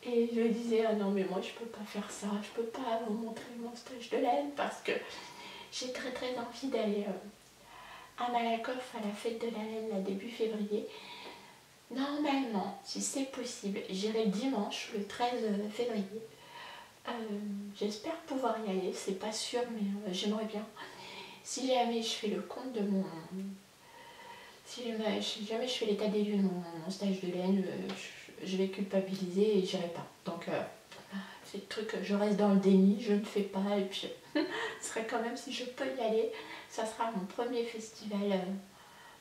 Et je me disais, ah non mais moi je peux pas faire ça, je peux pas vous montrer mon stage de laine parce que j'ai très envie d'aller à Malakoff à la fête de la laine là, début février. Normalement, si c'est possible, j'irai dimanche le 13 février. J'espère pouvoir y aller, c'est pas sûr mais j'aimerais bien. Si jamais je fais le compte de mon... Si jamais je fais l'état des lieux de mon stage de laine, je vais culpabiliser et j'irai pas. Donc c'est le truc, je reste dans le déni, je ne fais pas, et puis ce serait quand même, si je peux y aller, ça sera mon premier festival,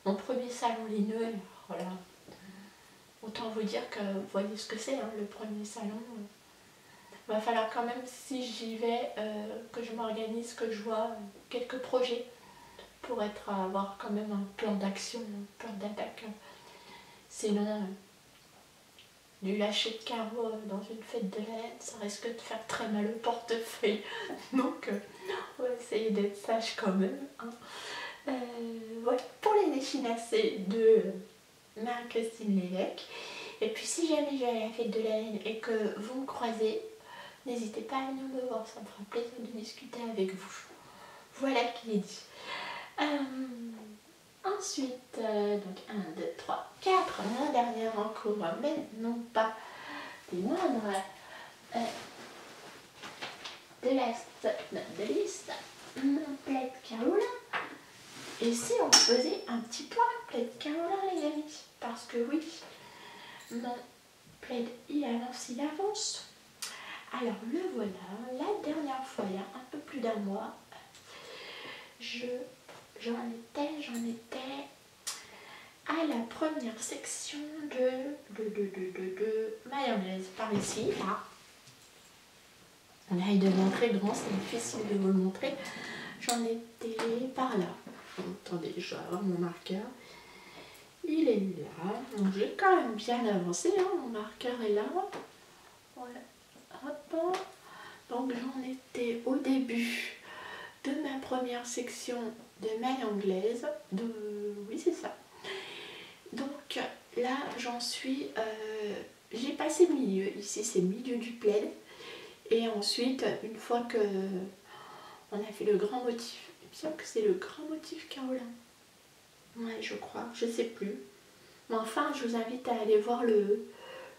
mon premier salon laineux. Voilà. Autant vous dire que vous voyez ce que c'est, hein, le premier salon. Il va falloir quand même, si j'y vais, que je m'organise, que je vois quelques projets pour avoir quand même un plan d'action, un plan d'attaque. Sinon, du lâcher de carreau dans une fête de la laine, ça risque de faire très mal au portefeuille. Donc, on va essayer d'être sage quand même. Hein. Voilà, pour les déchinacés de Marie-Christine Lévesque. Et puis, si jamais je vais à la fête de la laine et que vous me croisez, n'hésitez pas à venir me voir, ça me fera plaisir de discuter avec vous. Voilà qui est dit. Ensuite, donc 1, 2, 3, 4, mon dernier en cours, mais non pas des moindres, de la liste, mon plaid Carola. Et si on faisait un petit point plaid Carola, les amis? Parce que oui, mon plaid il avance. Alors le voilà, la dernière fois, il y a un peu plus d'un mois, j'en étais à la première section de maille anglaise, par ici, là. Là, il devient très grand, c'est difficile de vous le montrer. J'en étais par là. Attendez, je vais avoir mon marqueur. Il est là. Donc j'ai quand même bien avancé, hein. Mon marqueur est là. Voilà. Hop. Donc j'en étais au début de ma première section de maille anglaise. Oui, c'est ça. Donc là, j'en suis... j'ai passé le milieu. Ici, c'est le milieu du plaid. Et ensuite, une fois que on a fait le grand motif, il me semble que c'est le grand motif Carola. Ouais, je crois, je sais plus. Mais enfin, je vous invite à aller voir le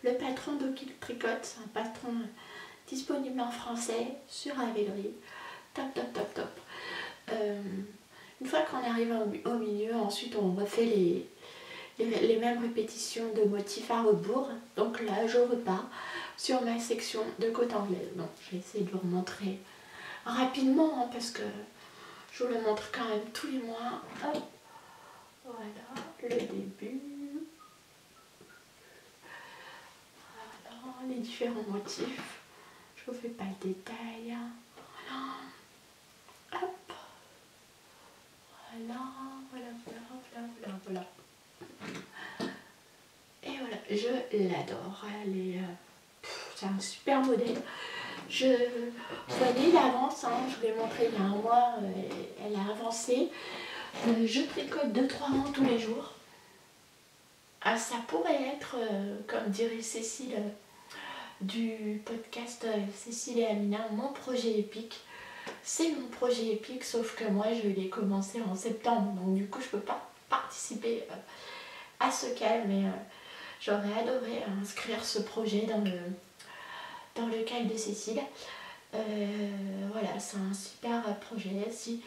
patron d'Okil Tricote. C'est un patron disponible en français sur Ravelry. Top. Une fois qu'on arrive au milieu, ensuite on refait les mêmes répétitions de motifs à rebours. Donc là, je repars sur ma section de côte anglaise. Donc je vais essayer de vous remontrer rapidement, hein, parce que je vous le montre quand même tous les mois. Hop. Voilà, le début. Voilà, les différents motifs. Je vous fais pas le détail. Voilà. Hop. Voilà. Et voilà, je l'adore. C'est un super modèle. Vous voyez, il avance, hein, je vous l'ai montré il y a un mois, elle a avancé. Je tricote 2-3 rangs tous les jours. Ah, ça pourrait être, comme dirait Cécile du podcast Cécile et Amina, mon projet épique. C'est mon projet épique, sauf que moi je l'ai commencé en septembre, donc du coup je peux pas participer à ce CAL, mais j'aurais adoré inscrire ce projet dans le CAL de Cécile. Voilà, c'est un super projet. Si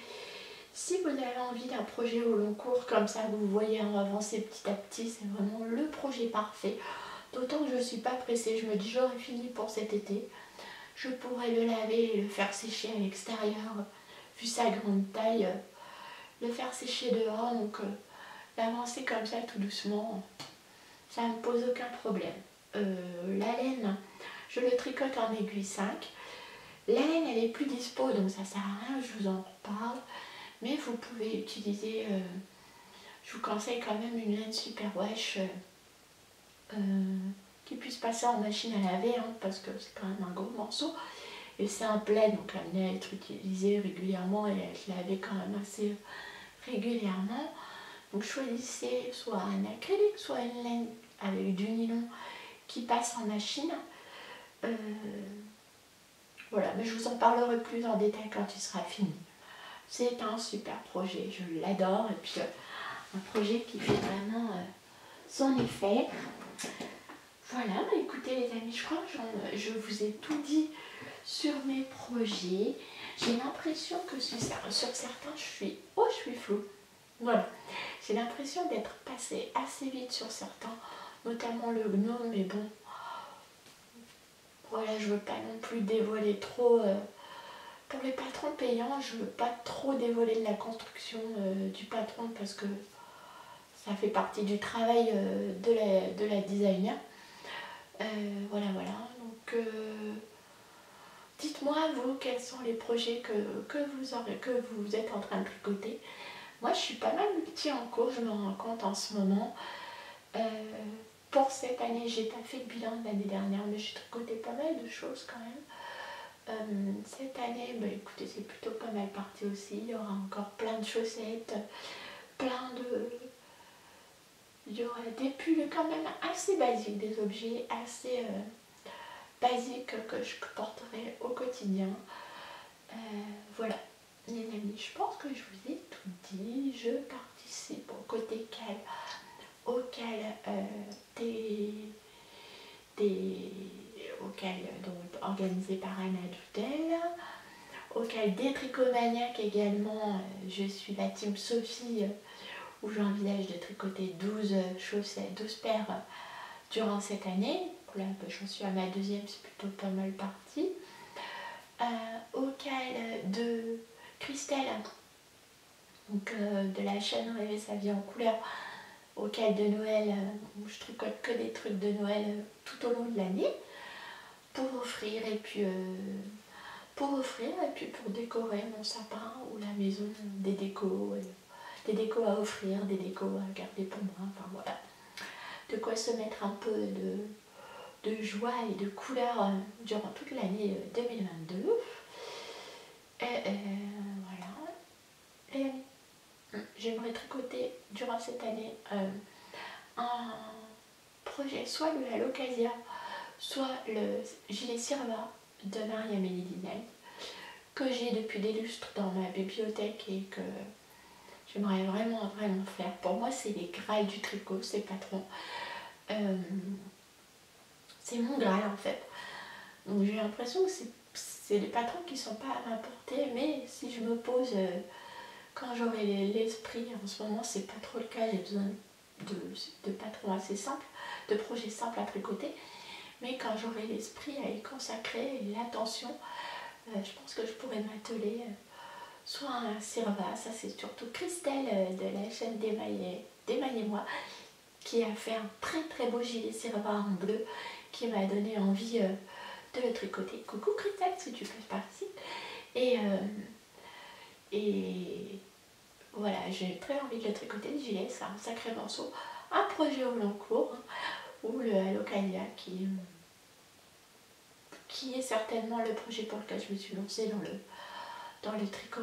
vous avez envie d'un projet au long cours comme ça, vous voyez avancer petit à petit, c'est vraiment le projet parfait. D'autant que je ne suis pas pressée, je me dis j'aurai fini pour cet été. Je pourrais le laver et le faire sécher à l'extérieur, vu sa grande taille, le faire sécher dehors, donc l'avancer comme ça tout doucement, ça ne me pose aucun problème. La laine, je le tricote en aiguille 5. La laine elle est plus dispo, donc ça sert à rien, je vous en parle. Mais vous pouvez utiliser, je vous conseille quand même une laine super wesh qui puisse passer en machine à laver, hein, parce que c'est quand même un gros morceau. Et c'est un plaid, donc elle venait à être utilisée régulièrement et être lavée quand même assez régulièrement. Donc choisissez soit un acrylique, soit une laine avec du nylon qui passe en machine. Voilà, mais je vous en parlerai plus en détail quand il sera fini. C'est un super projet, je l'adore, et puis un projet qui fait vraiment son effet. Voilà, bah écoutez les amis, je crois que je vous ai tout dit sur mes projets. J'ai l'impression que sur certains, je suis floue. Voilà, j'ai l'impression d'être passée assez vite sur certains, notamment le gnome, mais bon, voilà, je veux pas non plus dévoiler trop. Pour les patrons payants, je veux pas trop dévoiler de la construction du patron parce que ça fait partie du travail de la designer. Voilà. Donc, dites-moi, vous, quels sont les projets que vous êtes en train de tricoter. Moi, je suis pas mal multi en cours, je me rends compte en ce moment. Pour cette année, j'ai pas fait le bilan de l'année dernière, mais j'ai tricoté pas mal de choses quand même. Cette année, bah, écoutez, c'est plutôt pas mal parti aussi. Il y aura encore plein de chaussettes, il y aura des pulls quand même assez basiques, des objets assez basiques que je porterai au quotidien. Voilà, les amis, je pense que je vous ai tout dit. Je participe au côté CAL, donc organisé par Anna Doutel, auquel des tricomaniaques également. Je suis la team Sophie où j'envisage de tricoter 12 chaussettes, 12 paires durant cette année. Là, j'en suis à ma deuxième, c'est plutôt pas mal parti. Auquel de Christelle, donc de la chaîne Rêver sa vie en couleur, auquel de Noël, où je tricote que des trucs de Noël tout au long de l'année pour offrir et puis pour décorer mon sapin ou la maison, des décos à offrir, des décos à garder pour moi, enfin voilà, de quoi se mettre un peu de joie et de couleur durant toute l'année 2022. Voilà. Et j'aimerais tricoter durant cette année un projet, soit le Alocasia, soit le gilet Sirva de Marie-Amélie Design, que j'ai depuis des lustres dans ma bibliothèque et que j'aimerais vraiment faire. Pour moi, c'est les graals du tricot, ces patrons. C'est mon graal en fait. Donc j'ai l'impression que c'est des patrons qui ne sont pas à ma portée, mais si je me pose quand j'aurai l'esprit, en ce moment c'est pas trop le cas, j'ai besoin de patrons assez simples, de projets simples à tricoter, mais quand j'aurai l'esprit à y consacrer et l'attention, je pense que je pourrais m'atteler soit un Sirva, ça c'est surtout Christelle de la chaîne Démaillez-moi, qui a fait un très beau gilet Sirva en bleu, qui m'a donné envie de le tricoter. Coucou Christelle, si tu fais partie. Et voilà, j'ai très envie de le tricoter, le gilet, c'est un sacré morceau. Un projet au long cours, hein, ou le Alocalia qui est certainement le projet pour lequel je me suis lancée dans le tricot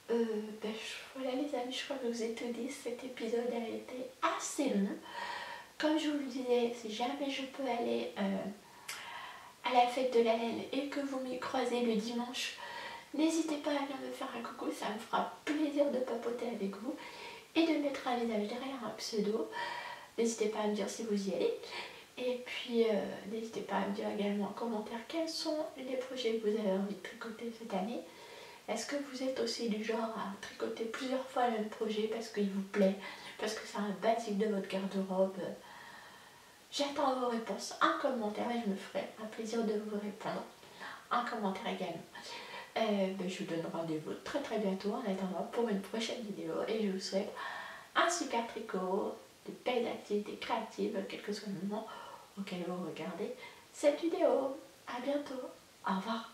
Voilà les amis, je crois que je vous ai tout dit, cet épisode a été assez long. Comme je vous le disais, si jamais je peux aller à la fête de la laine et que vous m'y croisez le dimanche, n'hésitez pas à venir me faire un coucou, ça me fera plaisir de papoter avec vous et de mettre un visage derrière un pseudo. N'hésitez pas à me dire si vous y allez. Et puis n'hésitez pas à me dire également en commentaire quels sont les projets que vous avez envie de tricoter cette année. Est-ce que vous êtes aussi du genre à tricoter plusieurs fois le même projet parce qu'il vous plaît, parce que c'est un basique de votre garde-robe? J'attends vos réponses en commentaire et je me ferai un plaisir de vous répondre en commentaire également. Je vous donne rendez-vous très très bientôt en attendant pour une prochaine vidéo et je vous souhaite un super tricot, de belles activités créatives, quel que soit le moment auquel vous regardez cette vidéo. À bientôt, au revoir.